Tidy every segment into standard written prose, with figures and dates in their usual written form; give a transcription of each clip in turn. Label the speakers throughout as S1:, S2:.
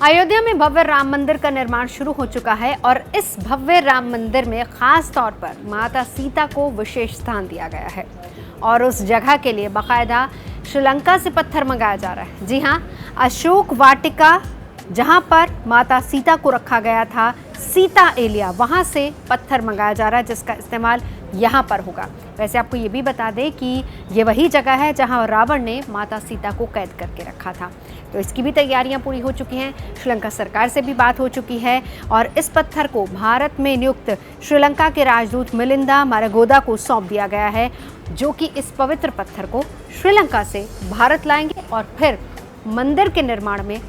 S1: अयोध्या में भव्य राम मंदिर का निर्माण शुरू हो चुका है और इस भव्य राम मंदिर में खास तौर पर माता सीता को विशेष स्थान दिया गया है और उस जगह के लिए बाकायदा श्रीलंका से पत्थर मंगाया जा रहा है। जी हां, अशोक वाटिका जहां पर माता सीता को रखा गया था, सीता एलिया, वहां से पत्थर मंगाया जा रहा है जिसका इस्तेमाल यहाँ पर होगा। वैसे आपको ये भी बता दें कि ये वही जगह है जहाँ रावण ने माता सीता को कैद करके रखा था, तो इसकी भी तैयारियां पूरी हो चुकी हैं। श्रीलंका सरकार से भी बात हो चुकी है और इस पत्थर को भारत में नियुक्त श्रीलंका के राजदूत मिलिंदा मारागोदा को सौंप दिया गया है, जो कि इस पवित्र पत्थर को श्रीलंका से भारत लाएंगे और फिर मंदिर के निर्माण में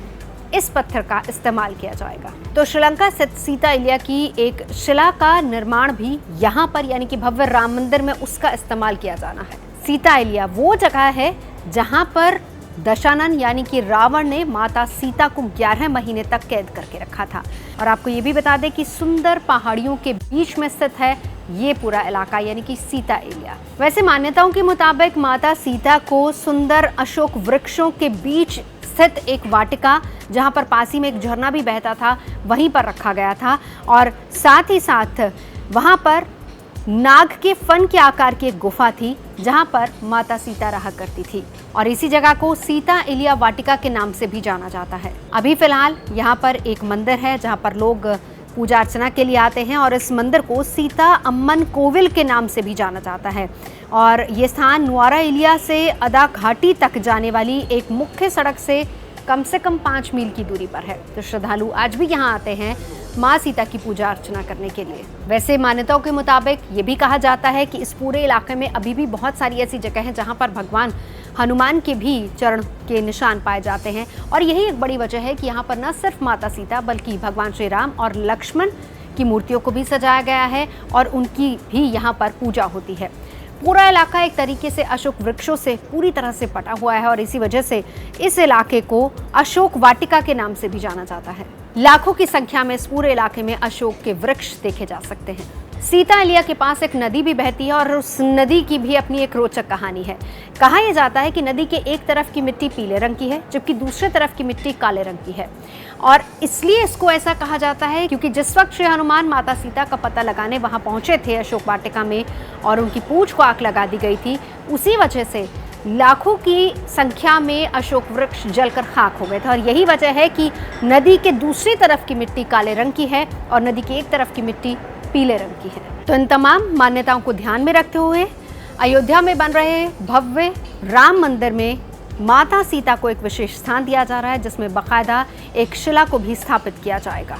S1: इस पत्थर का इस्तेमाल किया जाएगा। तो श्रीलंका स्थित सीता एलिया की एक शिला का निर्माण भी यहाँ पर यानी कि भव्य राम मंदिर में उसका इस्तेमाल किया जाना है। सीता एलिया वो जगह है जहाँ पर दशानन यानी कि रावण ने माता सीता को 11 महीने तक कैद करके रखा था। और आपको ये भी बता दें कि सुंदर पहाड़ियों के बीच में स्थित है ये पूरा इलाका यानी कि सीता एलिया। वैसे मान्यताओं के मुताबिक माता सीता को सुंदर अशोक वृक्षों के बीच स्थित एक वाटिका, जहां पर पास ही में एक झरना भी बहता था, वहीं पर रखा गया था और साथ ही साथ वहां पर नाग के फन के आकार की एक गुफा थी जहां पर माता सीता रहा करती थी और इसी जगह को सीता एलिया वाटिका के नाम से भी जाना जाता है। अभी फिलहाल यहाँ पर एक मंदिर है जहां पर लोग पूजा अर्चना के लिए आते हैं और इस मंदिर को सीता अम्मन कोविल के नाम से भी जाना जाता है और ये स्थान नुआरा एलिया से अदा घाटी तक जाने वाली एक मुख्य सड़क से कम 5 मील की दूरी पर है। तो श्रद्धालु आज भी यहाँ आते हैं माँ सीता की पूजा अर्चना करने के लिए। वैसे मान्यताओं के मुताबिक ये भी कहा जाता है कि इस पूरे इलाके में अभी भी बहुत सारी ऐसी जगह हैं जहाँ पर भगवान हनुमान के भी चरण के निशान पाए जाते हैं और यही एक बड़ी वजह है कि यहाँ पर न सिर्फ माता सीता बल्कि भगवान श्री राम और लक्ष्मण की मूर्तियों को भी सजाया गया है और उनकी भी यहाँ पर पूजा होती है। पूरा इलाका एक तरीके से अशोक वृक्षों से पूरी तरह से पटा हुआ है और इसी वजह से इस इलाके को अशोक वाटिका के नाम से भी जाना जाता है। लाखों की संख्या में इस पूरे इलाके में अशोक के वृक्ष देखे जा सकते हैं। सीता एलिया के पास एक नदी भी बहती है और उस नदी की भी अपनी एक रोचक कहानी है। कहा यह जाता है कि नदी के एक तरफ की मिट्टी पीले रंग की है जबकि दूसरे तरफ की मिट्टी काले रंग की है और इसलिए इसको ऐसा कहा जाता है क्योंकि जिस वक्त श्री हनुमान माता सीता का पता लगाने वहां पहुंचे थे अशोक वाटिका में और उनकी पूंछ को आग लगा दी गई थी, उसी वजह से लाखों की संख्या में अशोक वृक्ष जलकर खाक हो गए थे और यही वजह है कि नदी के दूसरी तरफ की मिट्टी काले रंग की है और नदी की एक तरफ की मिट्टी पीले रंग की है। तो इन तमाम मान्यताओं को ध्यान में रखते हुए अयोध्या में बन रहे भव्य राम मंदिर में माता सीता को एक विशेष स्थान दिया जा रहा है जिसमें बाकायदा एक शिला को भी स्थापित किया जाएगा।